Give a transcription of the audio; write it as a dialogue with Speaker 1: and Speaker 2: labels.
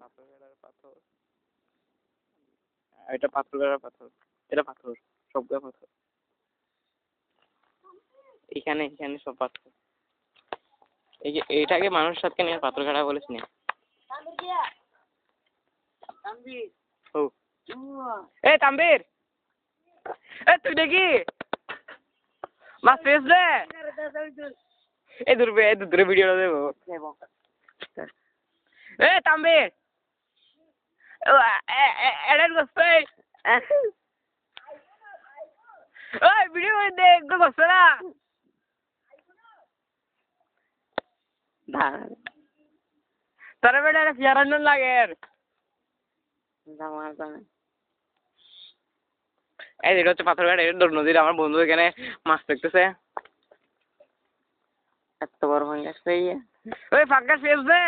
Speaker 1: পাথর পাথর, এটা পাথর পাথর, এটা পাথর, সবগুলো পাথর। এখানে এখানে সব পাথর। এই যে এটাকে মানুষ সাথে নিয়ে পাথর কাটা বলিস না। ও এ তাম্বির, এ তুই দেখি মাছ পেয়েছ রে? এই দূরে ভিডিও দেবো। এ তাম্বির, এডের গোস্ত ওই ভিডিও দেখ গোস্ত না তারা বেটা ফিয়ারান লাগে। এই এটা হচ্ছে পাথরঘাট, এটা নদীর। আমার বন্ধু এখানে মাছ দেখতেছে। এত বড় ভাঙ্গাস ওই ফাঁকা ফেলছে।